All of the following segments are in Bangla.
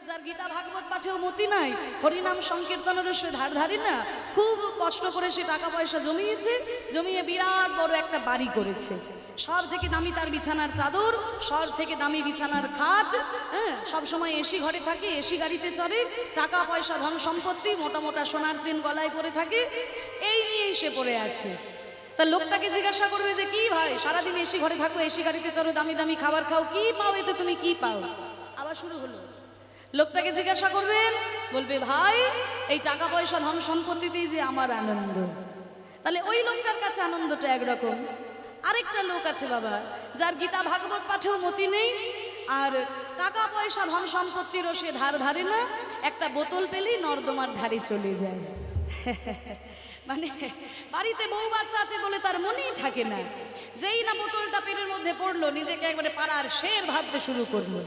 যার গীতা ভাগবত পাঠেও মতি নাই, হরিনাম সংকীর্তনেরও সে ধারধারি না, খুব কষ্ট করে সে টাকা পয়সা জমিয়েছে, জমিয়ে বিরাট বড় একটা বাড়ি করেছে। সব থেকে দামি তার বিছানার চাদর, সব থেকে দামি বিছানার খাট, হ্যাঁ, সবসময় এসি ঘরে থাকে, এসি গাড়িতে চড়ে, টাকা পয়সা ধন সম্পত্তি, মোটা মোটা সোনার চেন গলায় পরে থাকে, এই নিয়েই সে পড়ে আছে। তা লোকটাকে জিজ্ঞাসা করবে যে কি ভাই, সারাদিন এসি ঘরে থাকো, এসি গাড়িতে চড়ো, দামি দামি খাবার খাও, কি পাও এতে, তুমি কি পাও? আবার শুরু হলো। লোকটাকে জিজ্ঞাসা করবেন, বলবে ভাই এই টাকা পয়সা ধন সম্পত্তিতেই যে আমার আনন্দ। তাহলে ওই লোকটার কাছে আনন্দটা একরকম। আরেকটা লোক আছে বাবা, যার গীতা ভাগবত পাঠেও মতি নেই, আর টাকা পয়সা ধন সম্পত্তিরও সে ধার ধারে না, একটা বোতল পেলেই নর্দমার ধারে চলে যায়। মানে বাড়িতে বউ বাচ্চা আছে বলে তার মনেই থাকে না, যেই না বোতলটা পেটের মধ্যে পড়লো, নিজেকে একবারে পাড়ার শের ভাবতে শুরু করলো।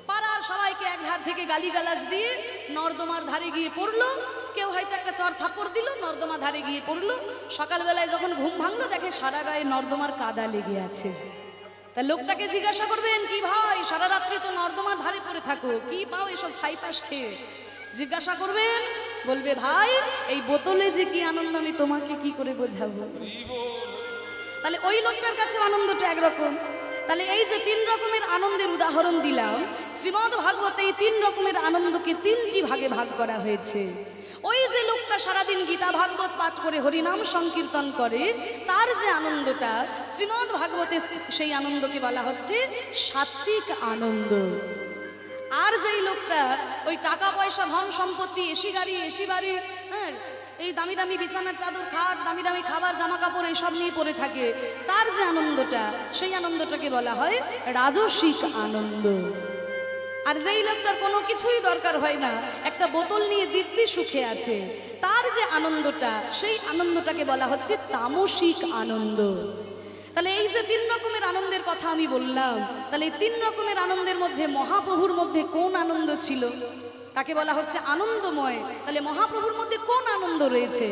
পাড়ার সবাইকে এক ধার থেকে গালিগালাজ দিয়ে নর্দমার ধারে গিয়ে পড়লো। কেউ হয়তো একটা চর থাপ্পড় দিল, নর্দমা ধারে গিয়ে পড়লো। সকালবেলায় যখন ঘুম ভাঙলো, দেখে সারা গায়ে নর্দমার কাদা লেগে আছে। তা লোকটাকে জিজ্ঞাসা করবেন, কি ভাই সারা রাত্রি তো নর্দমার ধারে পড়ে থাকো, কি পাও এসব ছাইপাশ খেয়ে? জিজ্ঞাসা করবেন, বলবে ভাই এই বোতলে যে কি আনন্দ আমি তোমাকে কি করে বোঝাবো। তাহলে ওই লোকটার কাছে আনন্দটা একরকম। তাহলে এই যে তিন রকমের আনন্দের উদাহরণ দিলাম, শ্রীমদ্ ভাগবতে এই তিন রকমের আনন্দকে তিনটি ভাগে ভাগ করা হয়েছে। ওই যে লোকটা সারাদিন গীতা ভাগবত পাঠ করে হরিনাম সংকীর্তন করে, তার যে আনন্দটা শ্রীমদ্ ভাগবতে, সেই আনন্দকে বলা হচ্ছে সাত্বিক আনন্দ। আর যেই লোকটা ওই টাকা পয়সা ধন সম্পত্তি, এসি গাড়ি, এসি বাড়ি, হ্যাঁ, এই দামি দামি বিছানার চাদর, খাট, দামি দামি খাবার, জামা কাপড় এইসব নিয়ে পড়ে থাকে, তার যে আনন্দটা, সেই আনন্দটাকে বলা হয় রাজসিক আনন্দ। আর যেই লোকটার কোনো কিছুই দরকার হয় না, একটা বোতল নিয়ে দিব্যি সুখে আছে, তার যে আনন্দটা, সেই আনন্দটাকে বলা হচ্ছে তামসিক আনন্দ। তাহলে এই যে তিন রকমের আনন্দের কথা আমি বললাম, তাহলে এই তিন রকমের আনন্দের মধ্যে মহাপ্রভুর মধ্যে কোন আনন্দ ছিল? তাকে বলা হচ্ছে আনন্দময়। তাহলে মহাপ্রভুর মধ্যে কোন আনন্দ রয়েছে?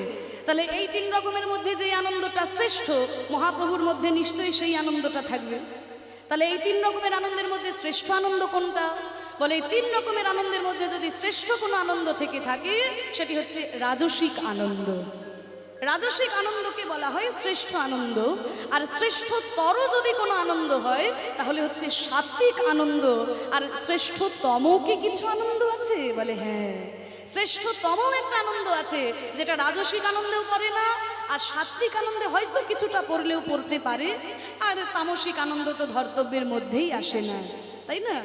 তাহলে এই তিন রকমের মধ্যে যে আনন্দটা শ্রেষ্ঠ, মহাপ্রভুর মধ্যে নিশ্চয়ই সেই আনন্দটা থাকবে। তাহলে এই তিন রকমের আনন্দের মধ্যে শ্রেষ্ঠ আনন্দ কোনটা? বলে এই তিন রকমের আনন্দের মধ্যে যদি শ্রেষ্ঠ কোনো আনন্দ থেকে থাকে, সেটি হচ্ছে রাজসিক আনন্দ। রাজসিক আনন্দকে বলা হয় শ্রেষ্ঠ আনন্দ। আর শ্রেষ্ঠতর যদি কোনো আনন্দ হয়, তাহলে হচ্ছে সাত্বিক আনন্দ। আর শ্রেষ্ঠতম কি কিছু আনন্দ আছে? বলে হ্যাঁ, শ্রেষ্ঠতম একটা আনন্দ আছে, যেটা রাজসিক আনন্দেও পড়ে না, আর সাত্বিক আনন্দে হয়তো কিছুটা পড়লেও পড়তে পারে, আর তামসিক আনন্দ তো ধর্তব্যের মধ্যেই আসে না, তাই না?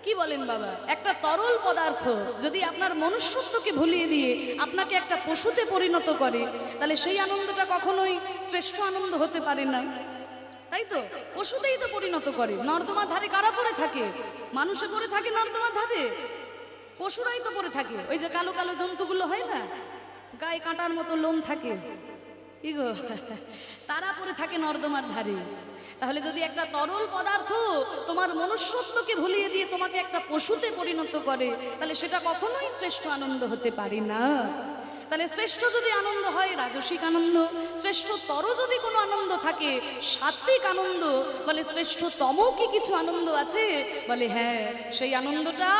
কি বলেন বাবা? একটা তরল পদার্থ যদি আপনার মনুষ্যত্বকে ভুলিয়ে দিয়ে আপনাকে একটা পশুতে পরিণত করে, তাহলে সেই আনন্দটা কখনোই শ্রেষ্ঠ আনন্দ হতে পারে না, তাই তো? পশুতেই তো পরিণত করে। নর্দমার ধারে কারা পড়ে থাকে? মানুষে পড়ে থাকে নর্দমার ধারে, পশুরাই তো পড়ে থাকে। ওই যে কালো কালো জন্তুগুলো হয় না, গায়ে কাঁটার মতো লোম থাকে, কি গো, তারা পড়ে থাকে নর্দমার ধারে। তাহলে যদি একটা তরল পদার্থ তোমার মনুষ্যত্বকে ভুলিয়ে দিয়ে তোমাকে একটা পশুতে পরিণত করে, তাহলে সেটা কখনোই শ্রেষ্ঠ আনন্দ হতে পারে না। তাহলে শ্রেষ্ঠ যদি আনন্দ হয় রাজসিক আনন্দ, শ্রেষ্ঠতর যদি কোনো আনন্দ থাকে সাত্বিক আনন্দ। বলে শ্রেষ্ঠতম কি কিছু আনন্দ আছে? বলে হ্যাঁ, সেই আনন্দটা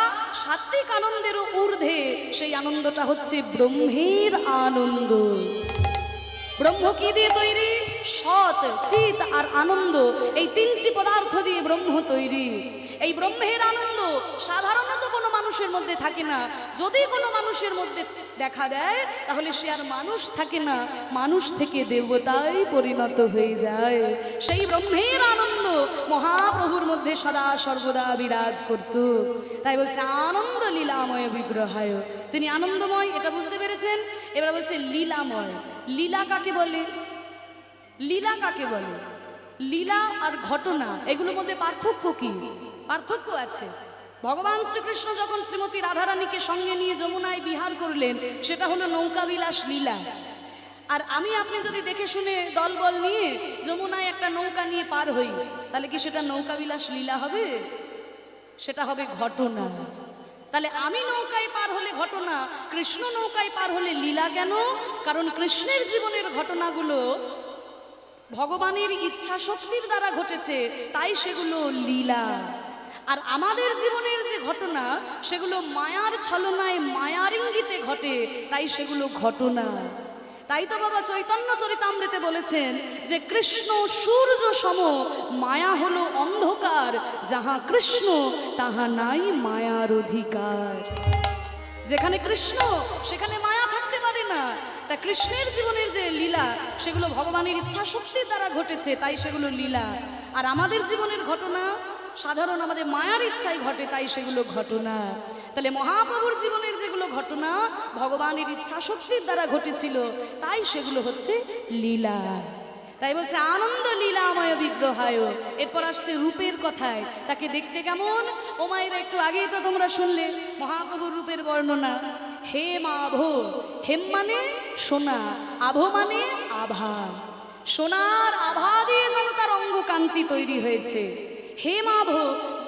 সাত্বিক আনন্দেরও ঊর্ধ্বে, সেই আনন্দটা হচ্ছে ব্রহ্মের আনন্দ। ব্রহ্ম কি দিয়ে তৈরি? সৎ, চিত আর আনন্দ, এই তিনটি পদার্থ দিয়ে ব্রহ্ম তৈরি। এই ব্রহ্মের আনন্দ সাধারণত কোনো মানুষের মধ্যে থাকে না। যদি কোনো মানুষের মধ্যে দেখা দেয়, তাহলে সে আর মানুষ থাকে না, মানুষ থেকে দেবতায় পরিণত হয়ে যায়। সেই ব্রহ্মের আনন্দ মহাপ্রভুর মধ্যে সদা সর্বদা বিরাজ করত। তাই বলছে আনন্দ লীলাময় বিগ্রহায়, তিনি আনন্দময়, এটা বুঝতে পেরেছেন? এবার বলছে লীলাময়। লীলা কাকে বলে? লীলা কাকে বলে? লীলা আর ঘটনা, এগুলোর মধ্যে পার্থক্য কি? পার্থক্য আছে। ভগবান শ্রীকৃষ্ণ যখন শ্রীমতী রাধারানীকে সঙ্গে নিয়ে যমুনায় বিহার করলেন, সেটা হলো নৌকাবিলাস লীলা। আর আমি আপনি যদি দেখে শুনে দলবল নিয়ে যমুনায় একটা নৌকা নিয়ে পার হই, তাহলে কি সেটা নৌকাবিলাস লীলা হবে? সেটা হবে ঘটনা। তাহলে আমি নৌকায় পার হলে ঘটনা, কৃষ্ণ নৌকায় পার হলে লীলা কেন? কারণ কৃষ্ণের জীবনের ঘটনাগুলো ভগবানের ইচ্ছা শক্তির দ্বারা ঘটেছে, তাই সেগুলো লীলা। আর আমাদের জীবনের যে ঘটনা সেগুলো মায়ার ছলনায় মায়ার ইঙ্গিতে ঘটে, তাই সেগুলো ঘটনা। তাই তো বাবা চৈতন্য চরিতামৃতে বলেছেন যে কৃষ্ণ সূর্য সম, মায়া হলো অন্ধকার, যাহা কৃষ্ণ তাহা নাই মায়ার অধিকার। যেখানে কৃষ্ণ সেখানে মায়া থাকতে পারে না। তা কৃষ্ণের জীবনের যে লীলা সেগুলো ভগবানের ইচ্ছা শক্তির দ্বারা ঘটেছে, তাই সেগুলো লীলা। আর আমাদের জীবনের ঘটনা সাধারণ আমাদের মায়ার ইচ্ছায় ঘটে, তাই সেগুলো ঘটনা। তাহলে মহাপ্রভুর জীবনের যেগুলো ঘটনা ভগবানের ইচ্ছা শক্তির দ্বারা ঘটেছিল, তাই সেগুলো হচ্ছে লীলা। তাই বলছে আনন্দ লীলাময় বিগ্রহায়। এরপর আসছে রূপের কথায়, তাকে দেখতে কেমন। ও মায়েরা একটু আগেই তো তোমরা শুনলে মহাপ্রভুর রূপের বর্ণনা। হেম আভ, হেম মানে সোনা, আভ মানে আভা। সোনার আভা দিয়ে যেন তার অঙ্গ কান্তি তৈরি হয়েছে। হেম আভ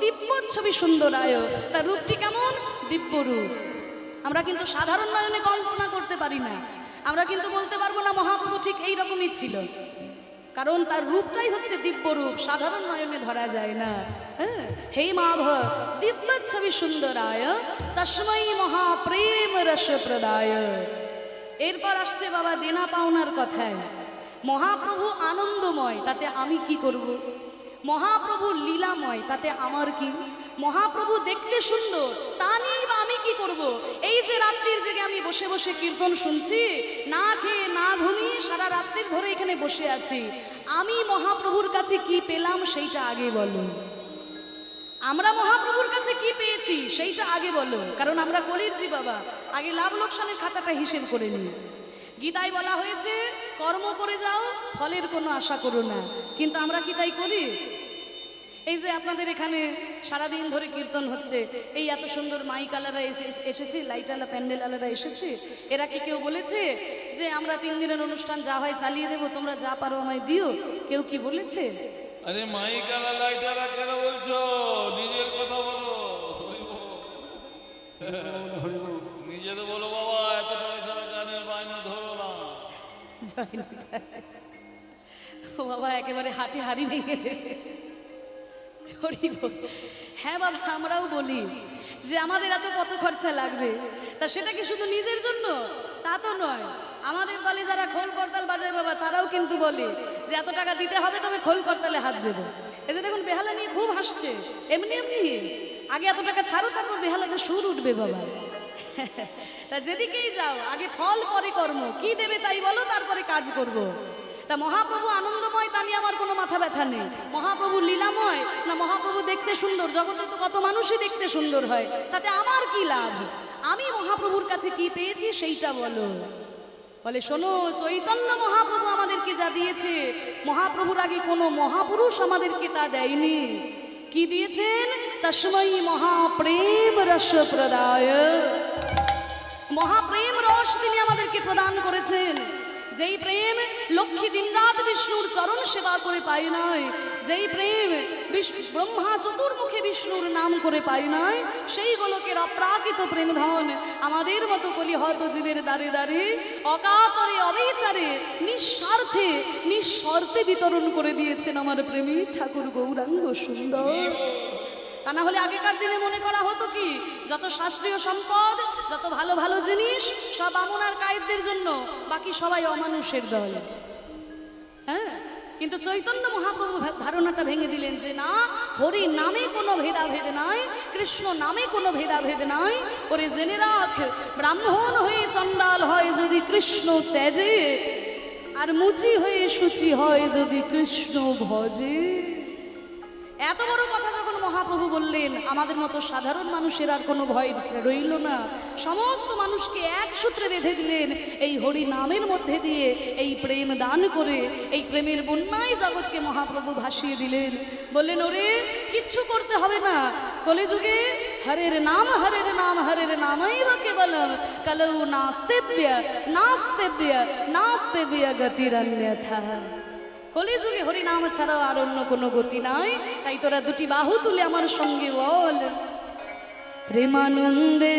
দিব্য ছবি সুন্দরায়, তার রূপটি কেমন? দিব্য রূপ। আমরা কিন্তু সাধারণ নয়নে কল্পনা করতে পারি না। আমরা কিন্তু বলতে পারবো না মহাপ্রভু ঠিক এইরকমই ছিল, কারণ তার রূপটাই হচ্ছে দিব্য রূপ, সাধারণ নয়নে ধরা যায় না। হ্যাঁ, হে মাভ দিব্য ছবি সুন্দরায় তস্মৈ মহাপ্রেম রস প্রদায়। এরপর আসছে বাবা দেনা পাওনার কথায়। মহাপ্রভু আনন্দময়, তাতে আমি কি করব? মহাপ্রভু লীলাময়, তাতে আমার কি? মহাপ্রভু দেখতে সুন্দর, তা নিয়ে বা আমি কি করব? এই যে রাত্রির জেগে আমি বসে বসে কীর্তন শুনছি, না খেয়ে না ঘুমিয়ে সারা রাত্রির ধরে এখানে বসে আছি, আমি মহাপ্রভুর কাছে কি পেলাম সেইটা আগে বলো। আমরা মহাপ্রভুর কাছে কি পেয়েছি সেইটা আগে বলো, কারণ আমরা কলিরজি বাবা, আগে লাভ লোকসানের খাতাটা হিসেব করে নিই। গীতায় বলা হয়েছে কর্ম করে যাও, ফলের কোনো আশা করো না, কিন্তু আমরা কি তাই করি? এই যে আপনাদের এখানে সারাদিন ধরে কীর্তন হচ্ছে, এই এত সুন্দর মাইকালারা এসেছে, লাইটালা প্যান্ডেলালারা এসেছে, এরা কি কেউ বলেছে যে আমরা 3 দিনের অনুষ্ঠান যা হয় চালিয়ে দেবো, তোমরা যা পারো আমায় দিও? কেউ কি বলেছে? আরে মাইকালা লাইটালা কেন বলছো? নিজের কথা বলো। নিজে তো বলো বাবা, এত পয়সার গানের বায়না ধরো না। ও বাবা, একেবারে হাঁটি হাড়ি ভেঙে দেবে। হ্যাঁ বাবা, আমরাও বলি যে আমাদের এত কত খরচা লাগবে, তা সেটা কি শুধু নিজের জন্য? তা তো নয়। আমাদের দলে যারা খোল করতাল বাজায় বাবা, তারাও কিন্তু বলে যে এত টাকা দিতে হবে, তবে খোল করতালে হাত দেবো। এই যে দেখুন বেহালা নিয়ে খুব হাসছে, এমনি এমনি আগে এত টাকা ছাড়ো, তারপর বেহালাটা সুর উঠবে বাবা। তা যেদিকেই যাও আগে ফল পরে কর্ম, কি দেবে তাই বলো, তারপরে কাজ করব। তা মহাপ্রভু আনন্দময়, তা নিয়ে আমার কোনো মাথা ব্যথা নেই। মহাপ্রভু লীলাময় না মহাপ্রভু দেখতে সুন্দর, জগতে তো কত মানুষই দেখতে সুন্দর হয়, তাতে আমার কি লাভ? আমি মহাপ্রভুর কাছে কি পেয়েছি সেইটা বলো। বলে শোনো, চৈতন্য মহাপ্রভু আমাদেরকে যা দিয়েছে, মহাপ্রভুর আগে কোনো মহাপুরুষ আমাদেরকে তা দেয়নি। কি দিয়েছেন? তস্মৈ মহাপ্রেম রস প্রদায়। মহাপ্রেম রস তিনি আমাদেরকে প্রদান করেছেন। যেই প্রেম লক্ষ্মী দিনরাত বিষ্ণুর চরণ সেবা করে পাই নাই, যেই প্রেম ব্রহ্মা চতুর্মুখে বিষ্ণুর নাম করে পাই নাই, সেই গোলকের অপ্রাকৃত প্রেম ধন আমাদের মতো কলি হয়তো জীবের দ্বারে দ্বারে অকাতরে অবিচারে নিঃস্বার্থে নিঃশর্তে বিতরণ করে দিয়েছেন আমার প্রেমী ঠাকুর গৌরাঙ্গ সুন্দর। তা না হলে আগেকার দিনে মনে করা হতো কি, যত শাস্ত্রীয় সম্পদ, যত ভালো ভালো জিনিস সব আমন আর কায়েদদের জন্য, বাকি সবাই অমানুষের দল। হ্যাঁ, কিন্তু চৈতন্য মহাপ্রভু ধারণাটা ভেঙে দিলেন যে না, হরি নামে কোনো ভেদাভেদ নাই, কৃষ্ণ নামে কোনো ভেদাভেদ নাই। ওরে জেনে রাখ, ব্রাহ্মণ হয়ে চণ্ডাল হয় যদি কৃষ্ণ ত্যাজে, আর মুচি হয়ে শুচি হয় যদি কৃষ্ণ ভজে। এত বড় কথা যখন মহাপ্রভু বললেন, আমাদের মতো সাধারণ মানুষের আর কোনো ভয় রইল না। সমস্ত মানুষকে এক সূত্রে বেঁধে দিলেন এই হরি নামের মধ্যে দিয়ে, এই প্রেম দান করে, এই প্রেমের বন্যায় জগৎকে মহাপ্রভু ভাসিয়ে দিলেন। বললেন ওরে কিচ্ছু করতে হবে না, কলিযুগে হরের নাম হরের নাম হরের নামৈব কেবলম কলৌ নাস্তেব্য নাস্তেব্য নাস্তেব্য গতিরন্যথা। কলিযুগে হরিনাম ছাড়াও আর অন্য কোনো গতি নাই। তাই তোরা দুটি বাহু তুলে আমার সঙ্গে বল, প্রেমানন্দে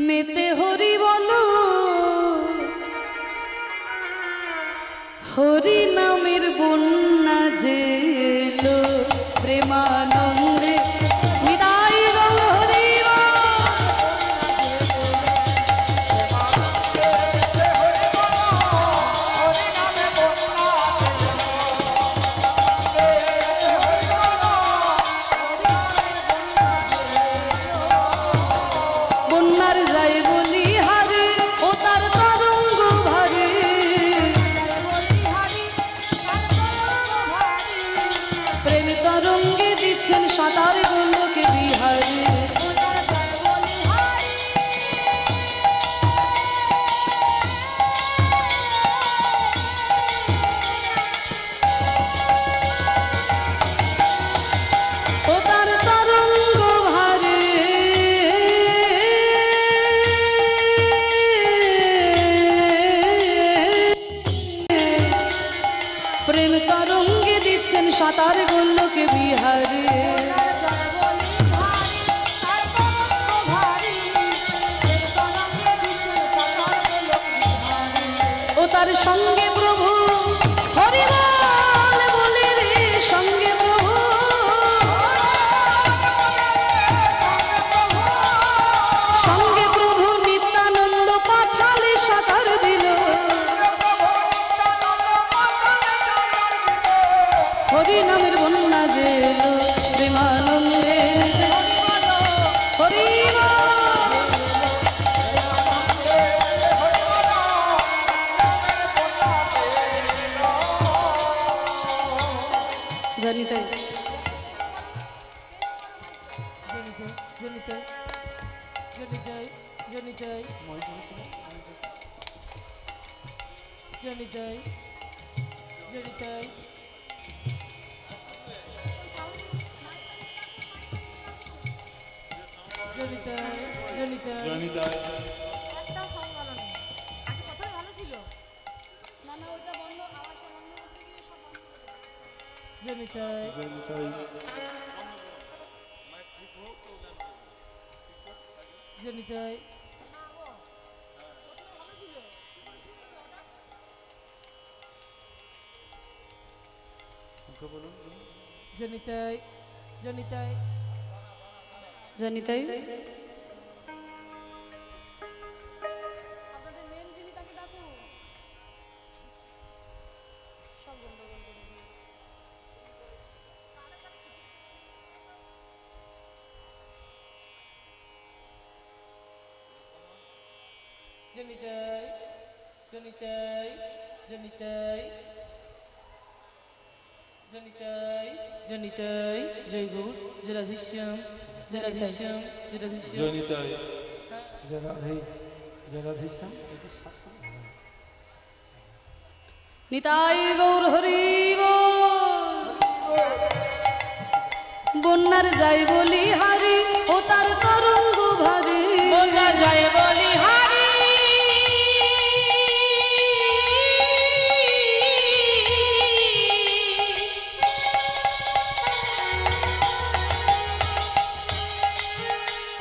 মেতে হরি বলো, হরি নামের বন্যা জেলো, প্রেমানন্দে সাঁতার গোলকে বিহারে। ও তার তরঙ্গ ভারে প্রেম তরঙ্গে দিচ্ছেন সাঁতার গোলকে বিহারে। ও তার সঙ্গে প্রভু হরিবল বলে রে, সঙ্গে প্রভু সঙ্গে প্রভু নিত্যানন্দ পাঠালে সাঁতার দিল। হরি নামের বন্যা যে এলো প্রেমানন্দে হরিবল। জানি তাই জানি তাই আপনাদের মেন যিনি তাকে ডাকুন। সব গন্ডগোল করে দিয়েছে। জয় গৌর জয় রাধেশ্যাম জয় রাধেশ্যাম জয় রাধেশ্যাম নিতাই গৌর হরি বন্যার যাই বলি হারি ও তার তরঙ্গ ভারে। বন্যা যায় বলি হারি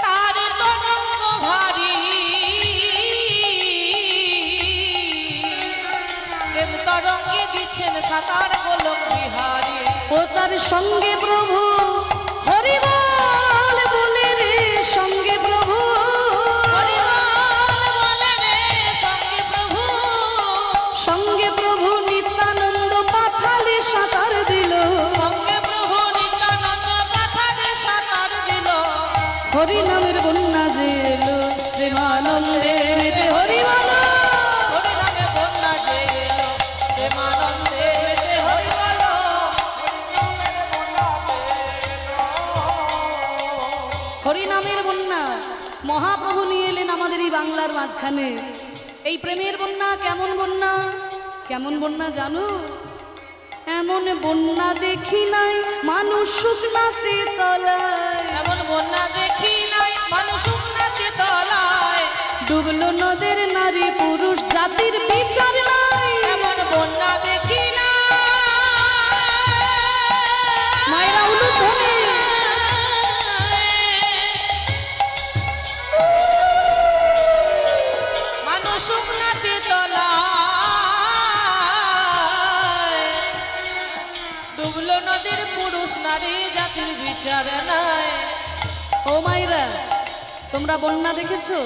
তার তরঙ্গ ভারী প্রেম তরঙ্গে দিচ্ছেন সাঁতার গোলক বিহারী। ও তার সঙ্গে প্রভু হরিবল বলে রে, সঙ্গে প্রভু সঙ্গে প্রভু নিত্যানন্দ পাঠালে সাঁতার দিল। হরি নামের বন্যা যে এলো প্রেমানন্দে মেতে হরিবল। হরিনামের বন্যা মহাপ্রভু নিয়ে এলেন আমাদের এই বাংলার মাঝখানে। এই প্রেমের বন্যা কেমন বন্যা, কেমন বন্যা জানো? এমন বন্যা দেখি নাই মানুষ শুকনাতে তলায়, এমন বন্যা দেখি নাই মানুষ শুকনাতে তলায়, ডুবলো নদের নারী পুরুষ জাতির বিচার নাই। এমন বন্যা দেখি না মায়েরা উলুধ্বনি মানুষ শুকনাতে তলায়, ডুবলো নদীর পুরুষ নারী জাতির বিচার নাই। ও মায়েরা, তোমরা বন্যা দেখেছো?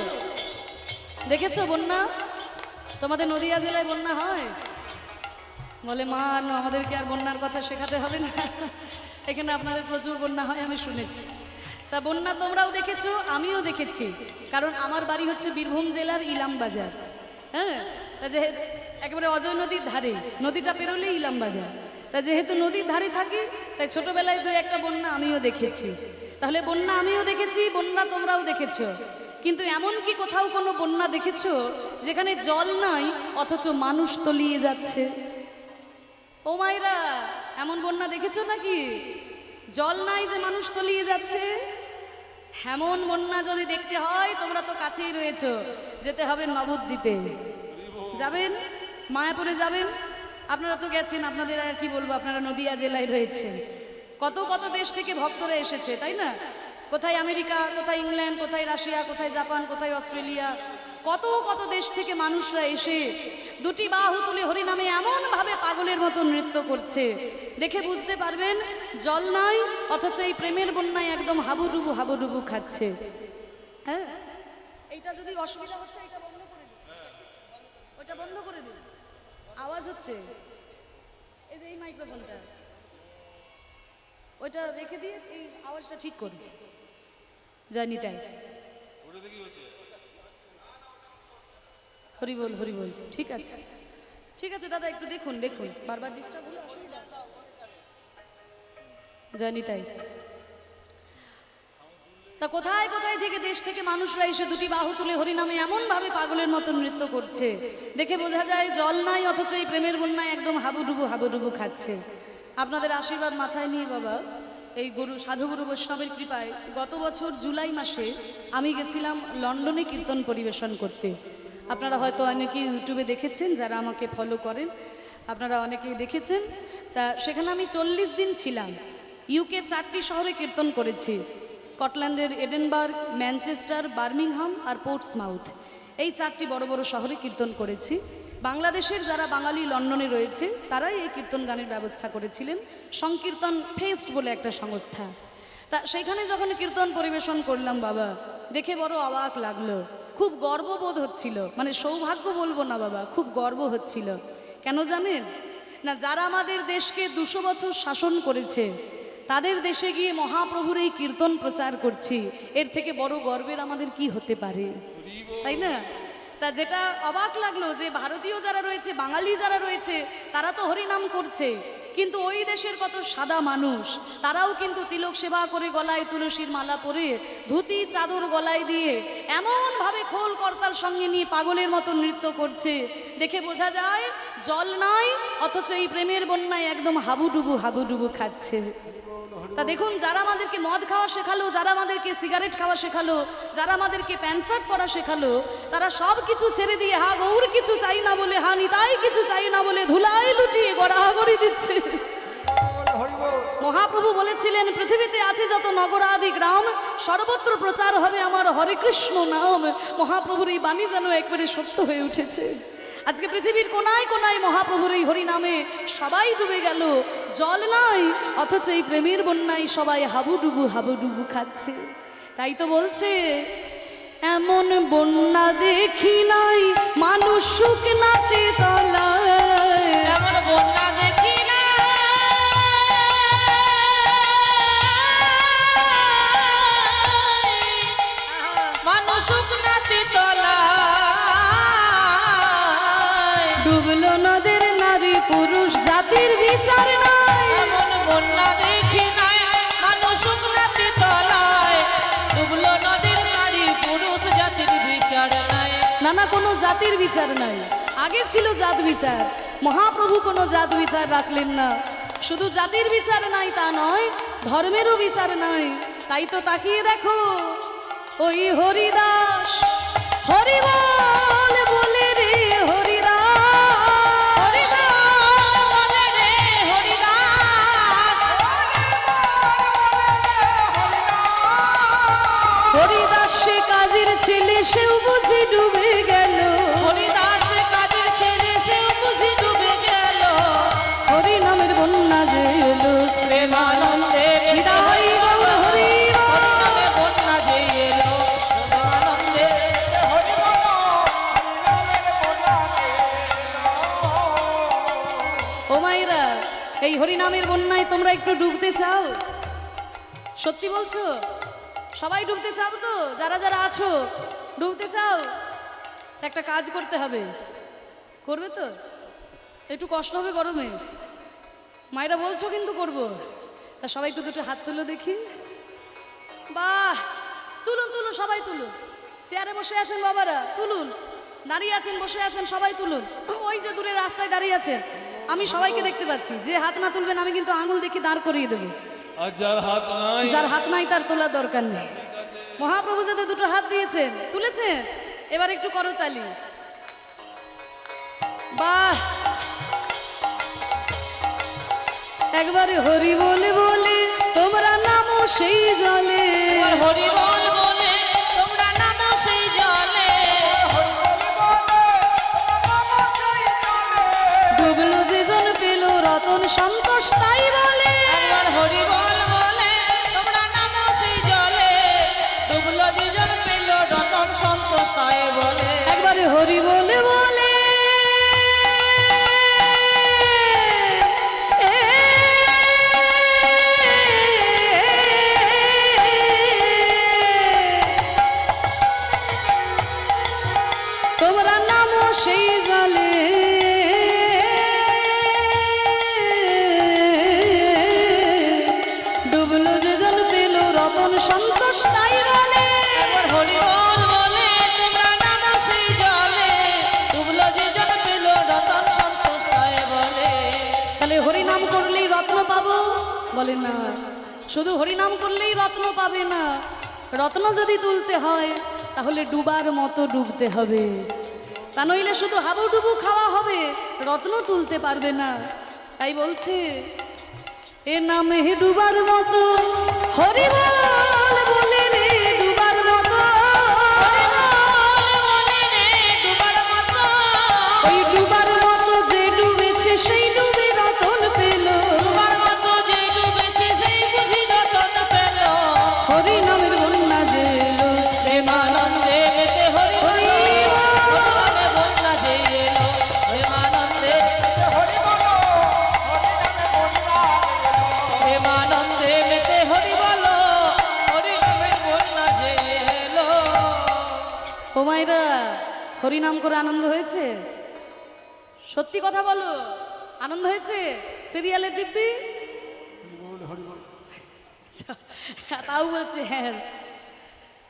দেখেছো বন্যা? তোমাদের নদিয়া জেলায় বন্যা হয়? বলে মা আমাদেরকে আর বন্যার কথা শেখাতে হবে না, এখানে আপনাদের প্রচুর বন্যা হয় আমি শুনেছি। তা বন্যা তোমরাও দেখেছো, আমিও দেখেছি, কারণ আমার বাড়ি হচ্ছে বীরভূম জেলার ইলাম বাজার। হ্যাঁ, তা যে একেবারে অজয় নদীর ধারে, নদীটা পেরোলেই ইলাম বাজার। তা যেহেতু নদীর ধারে থাকি তাই ছোটবেলায় দুই একটা বন্যা আমিও দেখেছি। তাহলে বন্যা আমিও দেখেছি, বন্যা তোমরাও দেখেছো, কিন্তু এমন কি কোথাও কোনো বন্যা দেখেছো যেখানে জল নাই অথচ মানুষ তলিয়ে যাচ্ছে? ও মায়েরা, এমন বন্যা দেখেছো নাকি? জল নাই যে মানুষ তলিয়ে যাচ্ছে। এমন বন্যা যদি দেখতে হয়, তোমরা তো কাছেই রয়েছো, যেতে হবে নবদ্বীপে। যাবেন, মায়াপুরে যাবেন। আপনারা তো গেছেন, আপনাদের আর কি বলবো, আপনারা নদিয়া জেলায় রয়েছেন। কত কত দেশ থেকে ভক্তরা এসেছে, তাই না? কোথায় আমেরিকা, কোথায় ইংল্যান্ড, কোথায় রাশিয়া, কোথায় জাপান, কোথায় অস্ট্রেলিয়া, কত কত দেশ থেকে মানুষরা এসে দুটি বাহু তুলে হরিনামে এমন ভাবে পাগলের মতো নৃত্য করছে, দেখে বুঝতে পারবেন জল নাই অথচ এই প্রেমের বন্যায় একদম হাবুডুবু হাবুডুবু খাচ্ছে। হ্যাঁ, এইটা যদি অসুবিধা হচ্ছে এটা বন্ধ করে দিন, ওটা বন্ধ করে দিন, আওয়াজ হচ্ছে। এই যে এই মাইক্রোফোনটা ওইটা রেখে দিয়ে এই আওয়াজটা ঠিক করুন। জানি তাই। হরি বল, হরি বল। ঠিক আছে, ঠিক আছে দাদা, একটু দেখুন দেখুন, বারবার ডিস্টার্ব হলে অসুবিধা আছে। জানি তাই। তা কোথায় কোথায় থেকে দেশ থেকে মানুষরা এসে দুটি বাহু তুলে হরিনামে এমন ভাবে পাগলের মতো নৃত্য করছে, দেখে বোঝা যায় জল নাই অথচ এই প্রেমের বন্যায় একদম হাবুডুবু হাবুডুবু খাচ্ছে। আপনাদের আশীর্বাদ মাথায় নিয়ে বাবা, এই গুরু সাধুগুরু বৈষ্ণবের কৃপায় গত বছর জুলাই মাসে আমি গেছিলাম লন্ডনে কীর্তন পরিবেশন করতে। আপনারা হয়তো অনেকেই ইউটিউবে দেখেছেন, যারা আমাকে ফলো করেন আপনারা অনেকেই দেখেছেন। তা সেখানে আমি 40 দিন ছিলাম। ইউকে 4টি শহরে কীর্তন করেছি, স্কটল্যান্ডের এডেনবার্গ, ম্যানচেস্টার, বার্মিংহাম আর পোর্টসমাউথ, এই 4টি বড় বড় শহরে কীর্তন করেছি। বাংলাদেশের যারা বাঙালি লন্ডনে রয়েছে তারাই এই কীর্তন গানের ব্যবস্থা করেছিলেন, সংকীর্তন ফেস্ট বলে একটা সংস্থা। তা সেইখানে যখন কীর্তন পরিবেশন করলাম বাবা, দেখে বড় অবাক লাগলো, খুব গর্ববোধ হচ্ছিল, মানে সৌভাগ্য বলবো না বাবা, খুব গর্ব হচ্ছিল। কেন জানেন না, যারা আমাদের দেশকে 200 বছর শাসন করেছে তাদের দেশে গিয়ে মহাপ্রভুর এই কীর্তন প্রচার করছি, এর থেকে বড় গর্বের আমাদের কি হতে পারে, তাই না? তা যেটা অবাক লাগলো যে ভারতীয় যারা রয়েছে, বাঙালি যারা রয়েছে, তারা তো হরিনাম করছে, কিন্তু ওই দেশের কত সাদা মানুষ তারাও কিন্তু তিলক সেবা করে, গলায় তুলসীর মালা পরে, ধুতি চাদর গলায় দিয়ে এমন ভাবে খোল কর্তার সঙ্গে নিয়ে পাগলের মতো নৃত্য করছে, দেখে বোঝা যায় জল নাই অথচ এই প্রেমের বন্যায় একদম হাবুডুবু হাবুডুবু খাচ্ছে। তা দেখুন, যারা আমাদেরকে মদ খাওয়া শেখালো, যারা আমাদেরকে সিগারেট খাওয়া শেখালো, যারা আমাদেরকে প্যান্ট শার্ট পরা শেখালো, তারা সব কিছু ছেড়ে দিয়ে হা গৌর কিছু চাই না বলে, হা নিতাই কিছু চাই না বলে ধুলাই লুটিয়ে গড়াগড়ি দিচ্ছে। মহাপ্রভু বলেছিলেন, পৃথিবীতে আছে যত নগরাদি গ্রাম, সর্বত্র প্রচার হবে আমার হরে কৃষ্ণ নাম। মহাপ্রভুর এই বাণী যেন একবারে সত্য হয়ে উঠেছে। আজকে পৃথিবীর কোনায় কোনায় মহাপ্রভুর এই হরিনামে সবাই ডুবে গেল, জল নাই অথচ এই প্রেমের বন্যায় সবাই হাবুডুবু হাবুডুবু খাচ্ছে। তাই তো বলছে, এমন বন্যা দেখি নাই মানুষ শুকনাতে তলায়, এমন বন্যা দেখি না মানুষ শুকনাতে তলায়, ডুবলো নদের নারী পুরুষ জাতির বিচার নাই। এমন বন্যা দেখি নাই মানুষ শুকনাতে তলায়, ডুবলো নদীর নারী পুরুষ জাতির বিচার নাই। না না, কোনো জাতির বিচার নাই। আগে ছিল জাত বিচার, মহাপ্রভু কোনো জাত বিচার রাখলেন না। শুধু জাতির বিচার নাই তা নয়, ধর্মেরও বিচার নাই। তাই তো তাকিয়ে দেখো, ওই হরিদাস হরিবল বলে রে হরিদাস, বলে রে হরিদাস, হরিদাস সে কাজের ছেলে, সেও বুঝি ডুবে গেল। হরিদাস কাজের ছেলে, সেও বুঝি ডুবে গেল। হরি নামের বন্যা যে এলো, প্রেমানন্দে হৃদয় গৌর হরি বল। হরিনামে বন্যা যে এলো, প্রেমানন্দে ও মায়েরা, এই হরিনামের বন্যায় তোমরা একটু ডুবতে চাও? সত্যি বলছো? সবাই ডুবতে চাও তো? যারা যারা আছো ডুবতে চাও? একটা কাজ করতে হবে, করবে তো? একটু কষ্ট হবে গরমে, মায়েরা বলছো কিন্তু করবো। তা সবাই একটু দুটো হাত তুলো দেখি। বাহ, তুলুন তুলুন, সবাই তুলুন। চেয়ারে বসে আছেন বাবারা তুলুন, দাঁড়িয়ে আছেন বসে আছেন সবাই তুলুন। ওই যে দূরে রাস্তায় দাঁড়িয়ে আছেন, আমি সবাইকে দেখতে পাচ্ছি। যে হাত না তুলবেন আমি কিন্তু আঙুল দেখে দাঁড় করিয়ে দেবো। আর যার হাত নাই, যার হাত নাই তার তোলার দরকার নেই। মহাপ্রভু যাতে দুটো হাত দিয়েছেন, তুলেছেন, এবার একটু করতালি। বাহ, একবারে হরি বলে বলে তোমরা নামো সেই জলে, এবার হরি বল বলে তোমরা নামো সেই জলে, ডুবলো যে জন পেল রতন সন্তোষ তাই বলে। একবার হরি বল বলে তোমরা নামো সেই জলে, ডুবলো দুজন পেল রতন সন্তোষ তাই বলে। একবারে হরি বলে বলে তোমরা নামো সেই জলে, ডুবলো যে জন পেল রতন সন্তোষ তাই বলে। একবার হরি বল বলে তোমরা নামো সেই জলে, ডুবলো দুজন পেল রতন সন্তোষ তাই বলে। তাহলে হরি নাম করলেই রত্ন পাবো? বলে না, শুধু হরি নাম করলেই রত্ন পাবে না। রত্ন যদি তুলতে হয় তাহলে ডুবার মতো ডুবতে হবে, তা নইলে শুধু হাবুডুবু খাওয়া হবে, রত্ন তুলতে পারবে না। তাই বলছে এ নামে ডুবার মতো হরি বল বলে রে ডুবার মতো, বলে রে ডুবার মতো, ওই ডুবার মতো যে ডুবেছে সেই ডুবে রতন পেল। ডুবার মতো যে ডুবেছে সেই বুঝি রতন পেল। হরি নামের বন্যা যে এলো, প্রেমানন্দে মেতে হরি বল, হরি বল। হরি নামে বন্যা যে এলো, প্রেমানন্দে প্রেমানন্দে মেতে হরি বল, হরি নামে বন্যা যে এলো। ও মায়েরা, হরি নাম করে আনন্দ হয়েছে? সত্যি কথা বলো, আনন্দ হয়েছে? সিরিয়ালের দিব্যি তাও বলছে হ্যাঁ।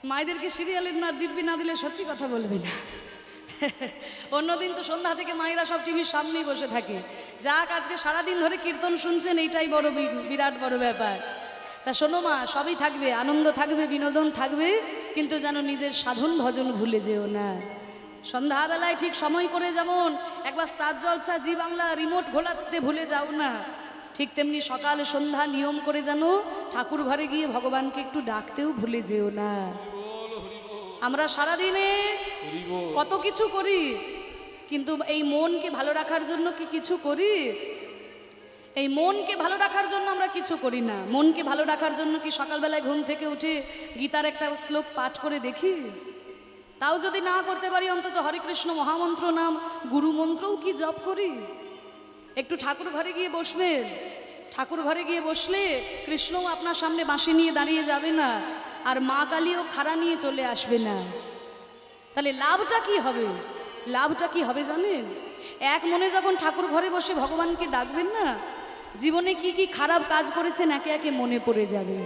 মায়েদেরকে সিরিয়ালের না দিব্যি না দিলে সত্যি কথা বলবে না। অন্যদিন তো সন্ধ্যা থেকে মায়েরা সব টিভির সামনেই বসে থাকে। যাক, আজকে সারাদিন ধরে কীর্তন শুনছেন, এইটাই বড় বিরাট বড় ব্যাপার। তা শোনো মা, সবই থাকবে, আনন্দ থাকবে, বিনোদন থাকবে, কিন্তু যেন নিজের সাধন ভজন ভুলে যেও না। সন্ধ্যাবেলায় ঠিক সময় করে যেমন একবার স্টার জলসা জি বাংলা রিমোট ঘোলাতে ভুলে যাও না, ঠিক তেমনি সকাল সন্ধ্যা নিয়ম করে যেন ঠাকুর ঘরে গিয়ে ভগবানকে একটু ডাকতেও ভুলে যেও না। আমরা সারাদিনে কত কিছু করি, কিন্তু এই মনকে ভালো রাখার জন্য কি কিছু করি? এই মনকে ভালো রাখার জন্য আমরা কিছু করি না। মনকে ভালো রাখার জন্য কি সকালবেলায় ঘুম থেকে উঠে গীতার একটা শ্লোক পাঠ করে দেখি? তাও যদি না করতে পারি, অন্তত হরে কৃষ্ণ মহামন্ত্র নাম গুরু মন্ত্রও কি জপ করি? একটু ঠাকুর ঘরে গিয়ে বসবেন, ঠাকুর ঘরে গিয়ে বসলে কৃষ্ণও আপনার সামনে বাঁশি নিয়ে দাঁড়িয়ে যাবে না, আর মা কালীও খাড়া নিয়ে চলে আসবে না। তাহলে লাভটা কি হবে? লাভটা কি হবে জানেন? এক মনে যখন ঠাকুর ঘরে বসে ভগবানকে ডাকবেন না, জীবনে কি কি খারাপ কাজ করেছেন একে একে মনে পড়ে যাবে।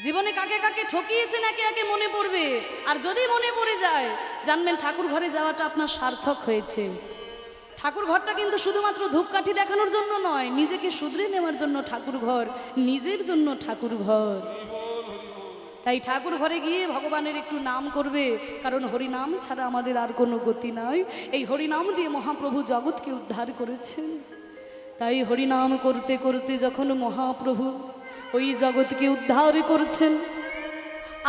জীবনে কাকে কাকে ঠকিয়েছেন একে একে মনে পড়বে। আর যদি মনে পড়ে যায়, জানবেন ঠাকুর ঘরে যাওয়াটা আপনার সার্থক হয়েছে। ঠাকুর ঘরটা কিন্তু শুধুমাত্র ধূপকাঠি দেখানোর জন্য নয়, নিজেকে শুধরে নেওয়ার জন্য ঠাকুর ঘর, নিজের জন্য ঠাকুর ঘর। তাই ঠাকুর ঘরে গিয়ে ভগবানের একটু নাম করবে, কারণ হরিনাম ছাড়া আমাদের আর কোনো গতি নাই। এই হরিনাম দিয়ে মহাপ্রভু জগৎকে উদ্ধার করেছেন। তাই হরিনাম করতে করতে যখন মহাপ্রভু ওই জগৎকে উদ্ধার করছেন,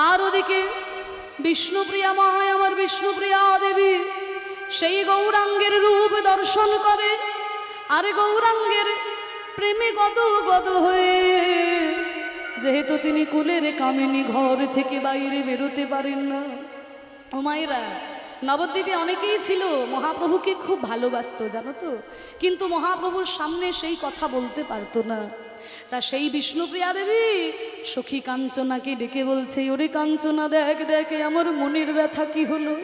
আর ওদিকে বিষ্ণুপ্রিয়া মায় আমার বিষ্ণুপ্রিয়া দেবী সেই গৌরাঙ্গের রূপ দর্শন করে, আর গৌরাঙ্গের প্রেমে গদ গদ হয়ে, যেহেতু তিনি কুলের কামিনী, ঘর থেকে বাইরে বেরোতে পারেন না। ও মায়েরা, নবদ্বীপে অনেকেই ছিল মহাপ্রভুকে খুব ভালোবাসতো, জানো তো, কিন্তু মহাপ্রভুর সামনে সেই কথা বলতে পারতো না। তা সেই বিষ্ণুপ্রিয়া দেবী সখী কাঞ্চনাকে ডেকে বলছে, ওরে কাঞ্চনা দেখ দেখ আমার মনের ব্যথা কি হলো,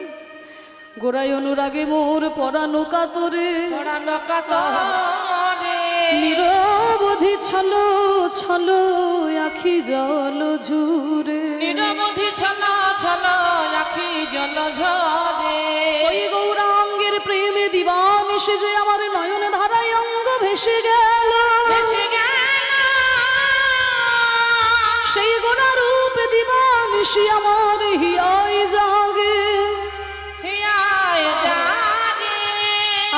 গোড়ায় অনুরাগে মোর পরানো কাতরে পড়ানো কাতরে নির ছলো ছলো আখি জল ঝুরে নিরবধি ছলা ছলা আখি জল ঝরে ওই গৌরাঙ্গের প্রেমে দিবানিশি যে আমার নয়ন ধারায় অঙ্গ ভেসে গেল ভেসে গেল সেই গোনা রূপ দিবানিশি আমার হিয়ায় জাগে হিয়ায় জাগে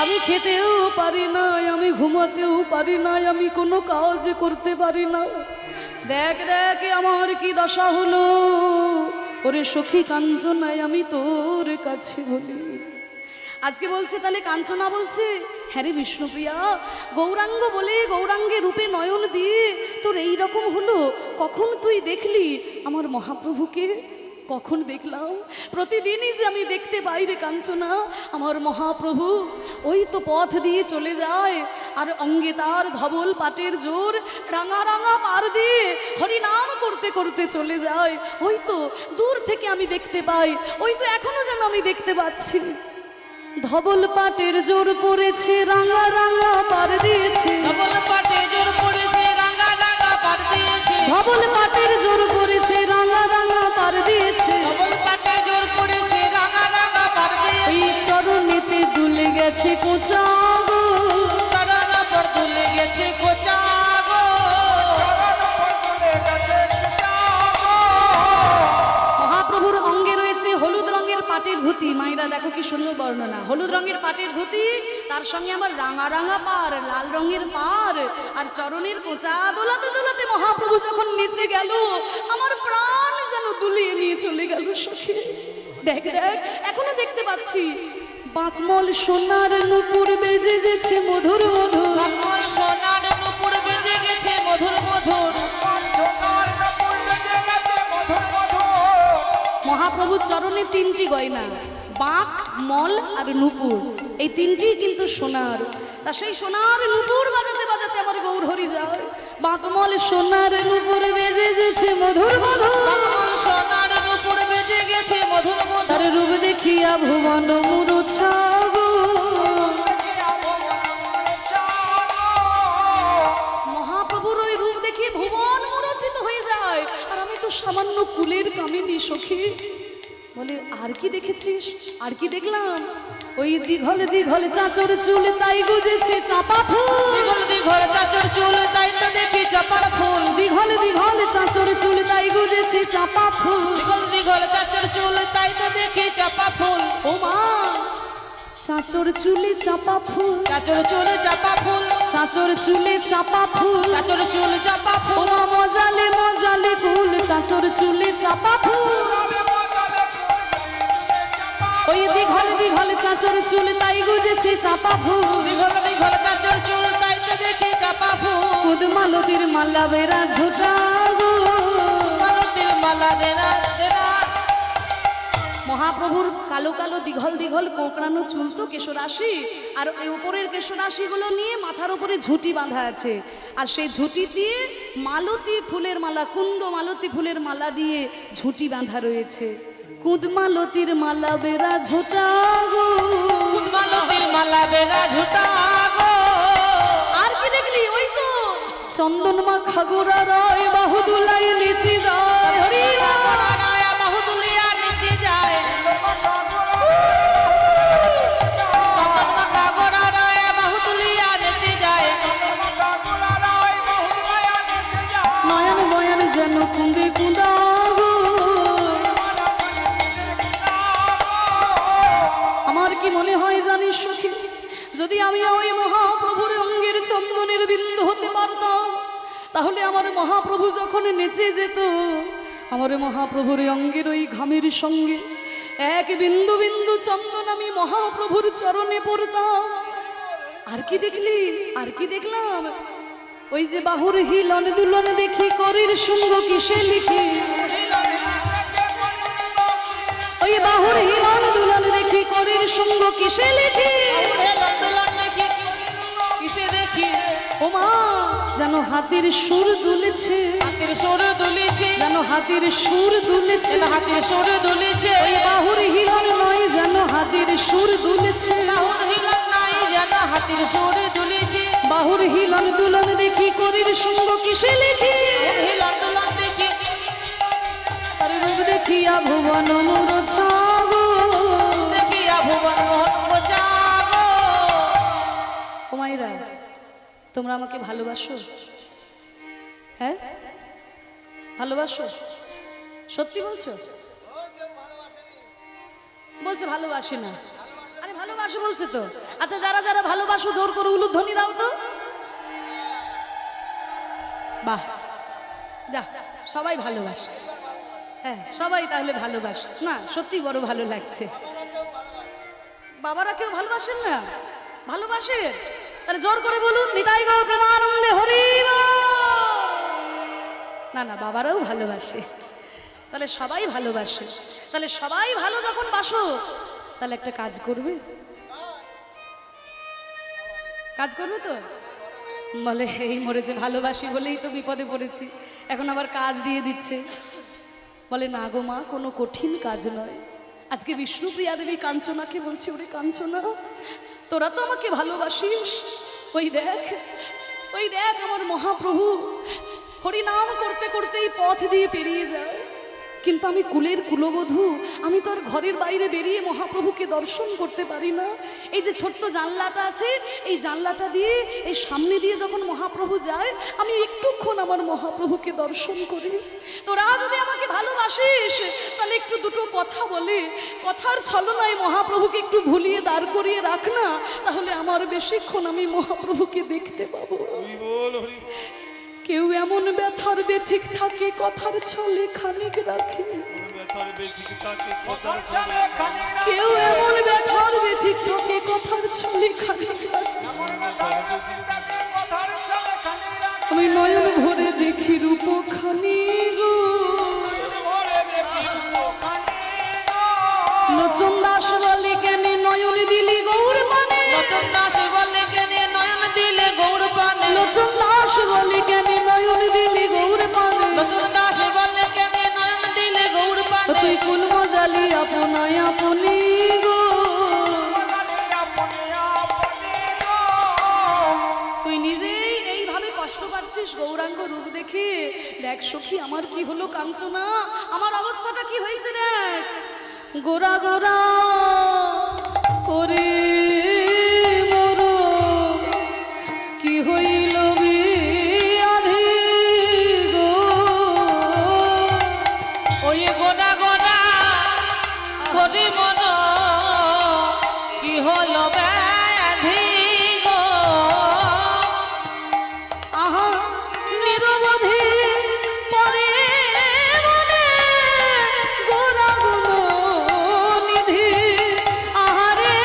আমি খেতেও পারি না, আমি ঘুমাতেও পারি না, আমি কোনো কাজ করতে পারি না। দেখ দেখ আমার কি দশা হলো, ওরে সখী কাঞ্চনায় আমি তোর কাছে বলি। আজকে বলছে তাহলে কাঞ্চনা বলছে, হ্যাঁ রে বিষ্ণুপ্রিয়া, গৌরাঙ্গ বলে গৌরাঙ্গের রূপে নয়ন দিয়ে তোর এই রকম হলো, কখন তুই দেখলি আমার মহাপ্রভুকে? কখন দেখলাম? প্রতিদিনই যে আমি দেখতে পাই রে কাঞ্চনা আমার মহাপ্রভু ওই তো পথ দিয়ে চলে যায়, আর অঙ্গে তার ধবল পাটের জোর, রাঙা রাঙা পার দিয়ে হরিনাম করতে করতে চলে যায়। ওই তো দূর থেকে আমি দেখতে পাই, ওই তো এখনো যেন আমি দেখতে পাচ্ছি। ধবল পাটের জোর পড়েছে, রাঙা রাঙা পার দিয়েছে, ধবল পাটে জোর পড়েছে, রাঙা রাঙা পার দিয়েছে, ধবল পাটের জোর পড়েছে, রাঙা রাঙা পার দিয়েছে, ধবল পাটে জোর পড়েছে, রাঙা রাঙা পার দিয়েছে, ওই চরণেতে দুলে গেছে কোচা গো, চরণ পর দুলে গেছে কোচা গো। মহাপ্রভুর অঙ্গে রয়েছে হলুদ রঙের পাটের ধুতি। মায়েরা দেখো কি সুন্দর বর্ণনা, হলুদ রঙের পাটের ধুতি, তার সঙ্গে আমার রাঙা রাঙা পার, লাল রঙের পার, আর চরণের কোচা দোলাতে দোলাতে মহাপ্রভু যখন নিচে গেল, আমার প্রাণ যেন দুলিয়ে নিয়ে চলে গেল সখী। দেখ দেখ এখনো দেখতে পাচ্ছি, বাকমল সোনার নুপুর বেজে গেছে মধুর মধুর, বাকমল সোনার নুপুর বেজে গেছে মধুর মধুর, মহাপ্রভুর চরণে তিনটি গয়না, বাঁক, মল আর নুপুর, এই তিনটি কিন্তু সোনার। তা সেই সোনার নুপুর বাজাতে বাজাতে আমার গৌর হরি যায়। বাঁকমল সোনার নুপুর বেজে গেছে মধুর মধুর, বাকমল সোনার নুপুর বেজে গেছে মধুর মধুর, তার রূপ দেখিয়া ভুবন মূর্ছা গো। মহাপ্রভুর ওই রূপ দেখিয়ে ভুবন মূর্ছিত হয়ে যায়, আর আমি তো সামান্য কুলের কামিনী সখী। বলে আর কি দেখেছিস? আর কি দেখলাম? ওই দীঘল দীঘল চাচর চুল তাই গুজেছে চাপা ফুল, দিঘল দিঘল চাচর চুল তাই তো দেখি চাপার ফুল, দীঘল দীঘল চাচর চুল তাই গুজেছে চাপা ফুল, দিঘল দিঘল চাচর চুল তাই তো দেখি চাপা ফুল, ও মা চাচর চুলে চাপা ফুল, চাচর চুল চাপা ফুল, চাচর চুলে চাপা ফুল, চাচর চুল চাপা ও ফুল, মা মজালে মজালে ফুল, চাচর চুলে চাপা ফুল, ওই দীঘল দীঘল চাচর চুল তাই গুজেছে চাপা ফুল, দিঘল দিঘল চাচর চুল তাই তো দেখি চাপা ফুল, কুদমালতির মালা বেড়া ঝোটা গো। মালতীর মালা দেনা দেনা। মহাপ্রভুর কালো কালো দীঘল দীঘল কোঁকড়ানো চুল তো কেশরাশি, আর এই উপরের কেশরাশিগুলো নিয়ে মাথার উপরে ঝুঁটি বাঁধা আছে, আর সেই ঝুঁটি দিয়ে মালতী ফুলের মালা, কুন্দ মালতী ফুলের মালা দিয়ে ঝুঁটি বাঁধা রয়েছে। কুদমালতির মালা বেড়া ঝোটা গো, মালতীর মালা বেনা ঝুটা গো। আর কি দেখলি? ওই তো চন্দন মাখা গোরা রয় বাহুদুলাই নিচে যায়, হরি রাম। গোরা রায়া বাহু তুলিয়া নিচে যায়, চন্দন মাখা গোরা রায়া বাহু তুলিয়া নিচে যায়, নয়ন বয়ান যেন কুঁদে কুঁদা গো। আমার কি মনে হয় জানিস সখী, যদি আমি ওই মহাপ্রভুর অঙ্গের চন্দনের বিন্দু হতে পারতাম, তাহলে আমার মহাপ্রভু যখন নেচে যেত, আমার মহাপ্রভুর অঙ্গের ওই ঘামের সঙ্গে এক বিন্দু বিন্দু চন্দন আমি মহাপ্রভুর চরণে পড়তাম। আর কি দেখলি? আর কি দেখলাম? ওই যে বাহুর হিলন দুলন দেখি করির শুঙ্গ কিসে লিখি, ওই বাহুর হিলন দুলন দেখি করির শুঙ্গ কিসে লিখি, কিসে দেখি ও মা যেন হাতির সুর দুলেছে, হাতের সুর দুলিছে, যেন হাতির সুর দুলেছে, হাতের সুর দুলিছে, ওই বাহুর হিলন নয় যেন হাতির সুর দুলেছে, বাহুর হিলন নাই যেন হাতের সুর দুলিছে, বাহুর হিলন দুলন দেখি করির সঙ্গ কিসে লিখি হিলন দুলন দেখি তার রূপ দেখিয়া ভুবন অনুরছাগো দেখিয়া ভুবন মোহন জাগো। ও মাইরা, তোমরা আমাকে ভালোবাসো? হ্যাঁ, ভালোবাসো? সত্যি বলছো? বলছে ভালোবাসি না। আরে ভালোবাসো বলছে তো। আচ্ছা, যারা যারা ভালোবাসো জোর করে উলুধ্বনি দাও তো। বাহ, যাক, সবাই ভালোবাসে। হ্যাঁ, সবাই তাহলে ভালোবাসে না? সত্যি বড় ভালো লাগছে। বাবারা কেউ ভালোবাসেন না? ভালোবাসে? তাহলে জোর করে বলুন, নিতাই গো প্রেমানন্দে হরি বল। না না, বাবারাও ভালোবাসে। তাহলে সবাই ভালোবাসে। তাহলে সবাই ভালো যখন বাসো, তাহলে একটা কাজ করবে। কাজ করবে তো? বলে এই মরেছে ভালোবাসি বলেই তো বিপদে পড়েছি, এখন আবার কাজ দিয়ে দিচ্ছে। বলে না গো মা, কোনো কঠিন কাজ নয়। আজকে বিষ্ণুপ্রিয়া দেবী কাঞ্চনাকে বলছি, ওরে কাঞ্চনা, তোরা তো আমাকে ভালোবাসিস, ওই দেখ, ওই দেখ আমার মহাপ্রভু হরিনাম করতে করতেই পথ দিয়ে পেরিয়ে যায়, কিন্তু আমি কুলের কুলবধূ, আমি তো আর ঘরের বাইরে বেরিয়ে মহাপ্রভুকে দর্শন করতে পারি না। এই যে ছোট্ট জানলাটা আছে, এই জানলাটা দিয়ে, এই সামনে দিয়ে যখন মহাপ্রভু যায়, আমি একটুক্ষণ আমার মহাপ্রভুকে দর্শন করি। তোরা যদি আমাকে ভালোবাসিস, তাহলে একটু দুটো কথা বলে, কথার ছলনায় মহাপ্রভুকে একটু ভুলিয়ে দাঁড় করিয়ে রাখ না, তাহলে আমার বেশিক্ষণ আমি মহাপ্রভুকে দেখতে পাবো। হরি বল, হরি বল। কেউ এমন ব্যথার বেথিক থাকে, কথার ছলে খানিক রাখে। ব্যথার বেঠিক থাকে, কথার ছলে খানিক রাখে। কেউ এমন ব্যথার বেথিক থাকে, কথার ছলে খানিক রাখে। আমি নয়ন ভরে দেখি রূপ খানি গো। লোচন দাস বলে কেন নয়ন দিলি গৌর পানে। নতুন দাস বলে কেনে নয়ন দিলে গৌর পানে। লোচন দাস বলে কেন নয়ন দিলি গৌর পানে। নতুন দাস বলে কেনে নয়ন দিলে গৌর পানে। তুই কোন মজালি আপনায় আপনি গো। তুই নিজেই এইভাবে কষ্ট পাচ্ছিস গৌরাঙ্গ রূপ দেখে। দেখ সখী, আমার কি হলো কাঞ্চনা, আমার অবস্থাটা কি হয়েছে দেখ। গোরা গোরা করে মোর কি হইল বিয়াধি গো। ওই গোনা গোনা করি মন কি হলো ব্যাধি গো। আহা নিরবধি পরে মনে গোরা গুণ নিধি। আহারে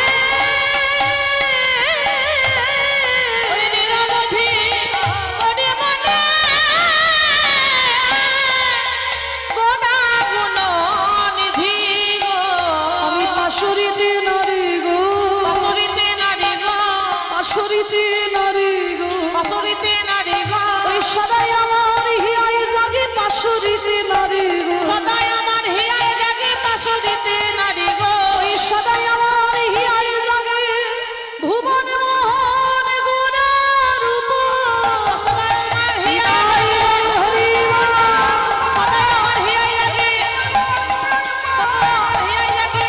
ওই নিরবধি করি মনে গোনা গুণ নিধি গো। আমি পাশরিতে নারী গো, পাশরিতে নারী গো, পাশরিতে নারী গো। পাশরিতে নারী গো। ওই সদাই আমার হিয়ায় জাগে পাশরিতে নারী গো। সদাই আমার হিয়ায় জাগে পাশরিতে নারী গো। ওই সদাই আমার হিয়ায় জাগে ভুবন মোহন গুণা রূপ। সদাই আমার হিয়ায় নিতাই হরি বল। সদাই আমার হিয়ায় জাগে, সদাই আমার হিয়ায় জাগে,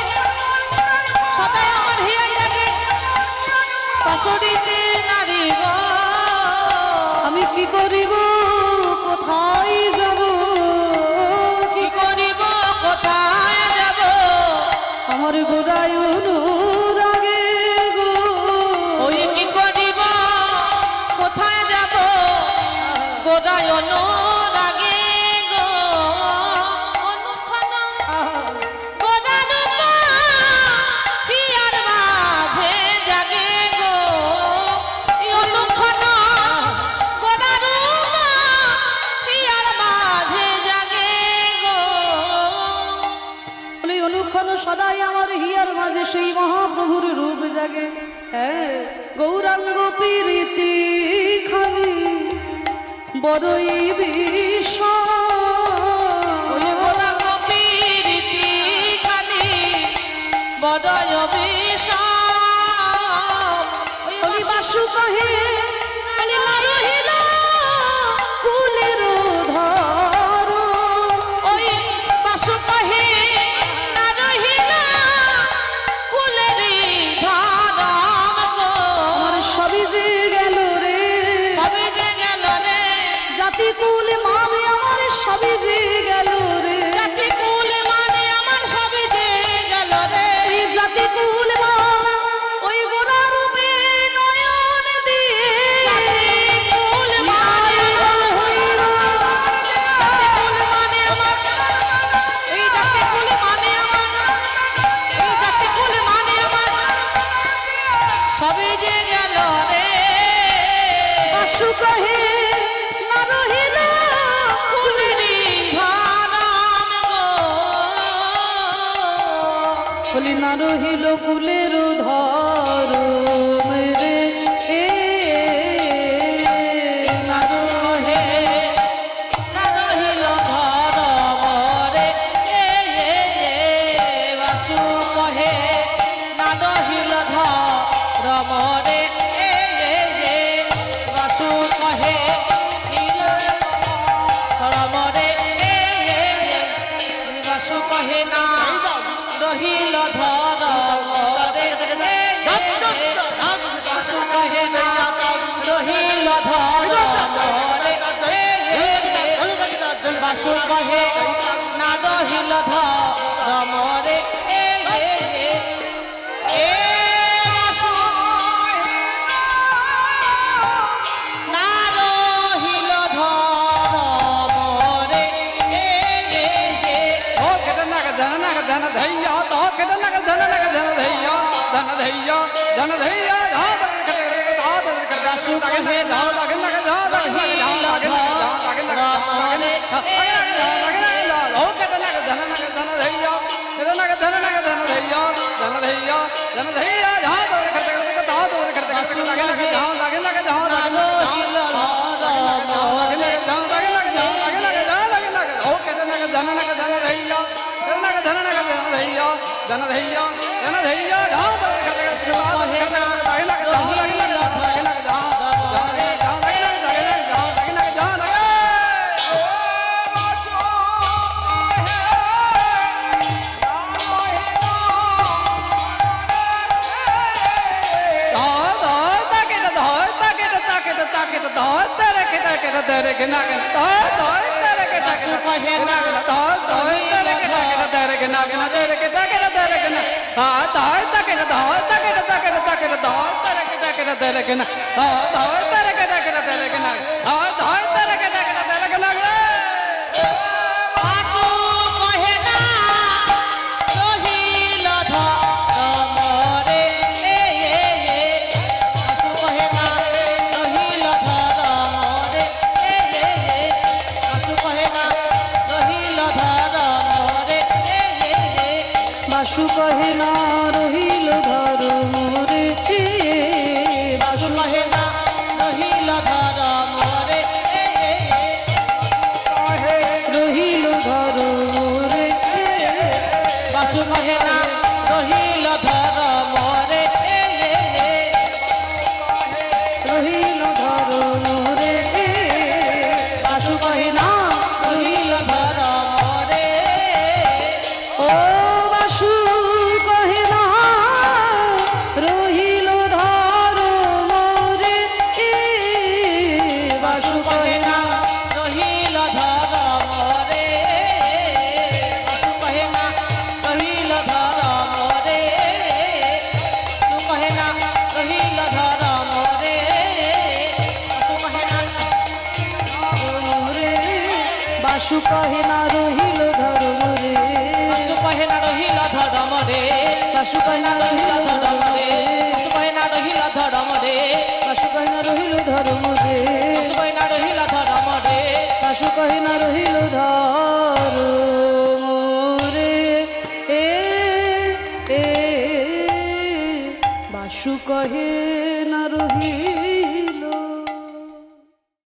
সদাই আমার হিয়ায় জাগে পাশরিতে নারী গো। আমি কি করিব, কোথায় যাব, কি করিব কোথায় যাব। আমার গোড়ায় অনুরাগে গো। ওই কি করিব কোথায় যাব গোড়ায় অনুরাগে গো। অনুক্ষণ গোড়ানো হিয়ার মাঝে জাগে গো। এই অনুক্ষণ গোড়ানো হিয়ার মাঝে জাগে গো। বলে অনুক্ষণ সদাই আমার হিয়ার মাঝে সেই মহাপ্রভুর রূপ জাগে। হ্যাঁ, গৌরাঙ্গ প্রীতি খানি বড়ই বিষয়। ওই গোরাঙ্গ প্রীতি খানি বড়ই বিষম। ওই হরি বাসু কহে কুল মানে আমার সবই যে গেল রে, জাতি কুল মানে আমার সবই যে গেল রে, ওই জাতি কুল মানে ওই গোরা রূপে নয়ন দিয়ে কুল মানে হইল জাতি কুল মানে আমার, এই জাতি কুল মানে আমার, এই জাতি কুল মানে আমার সবই যে গেল রে। বাসু কহে না রহিল কুলেরি ধরাম গো, বলি না রহিল কুলের ধর রে, না হে না রহিল ধরমরে, বাসু কহে না রহিল ধরমরে, বাসু কহে নীল ধরমরে, বাসু কহে না রহিল ধরমরে, বাসু কহে না রহিল ধরমরে, বাসু কহে না রহিল ধরমরে, বাসু না রহিল ধরমরে, ओ केटा नाग धन धैया तो केटा नाग धन धैया धन धैया धन धैया धा बासु कहे ना रहिल धरमरे, ओ केटा नाग धन धैया केटा नाग धन धैया धन धैया धन धैया धा बासु कहे लगे ना रहिल धरमरे, धन धैया धन धैया বাসু কহে না রহিল ধরমরে, বাসু কহে না রহিল ধরমরে, বাসু কহে না রহিল ধরমরে, বাসু কহে না রহিল ধর মোরে, বাসু কহে না রহিল ধরমরে, রহিল ধর মোরে, বাসু কহে না রহিল ধরমরে, রহিল ধর মোরে, বাসু কহে না রহিল ধরমরে, ও বাসু কহে না রহিল ধর মোরে, বাসু কহে না রহিল ধরমরে, বাসু কহে না রহিল ধরমরে, বাসু কহে না রহিল ধরমরে, বাসু কহে না মোরে, বাসু কহে না রহিল ধর মোরে, বাসু কহে না রহিল ধরমরে, বাসু কহে না রহিল ধর মোরে, বাসু কহে না রহিল ধরমরে, বাসু কহে না রহিল ধর মোরে, বাসু কহে না রহিল ধরমরে, বাসু কহে না রহিল ধর মোরে, বাসু কহে না রহিল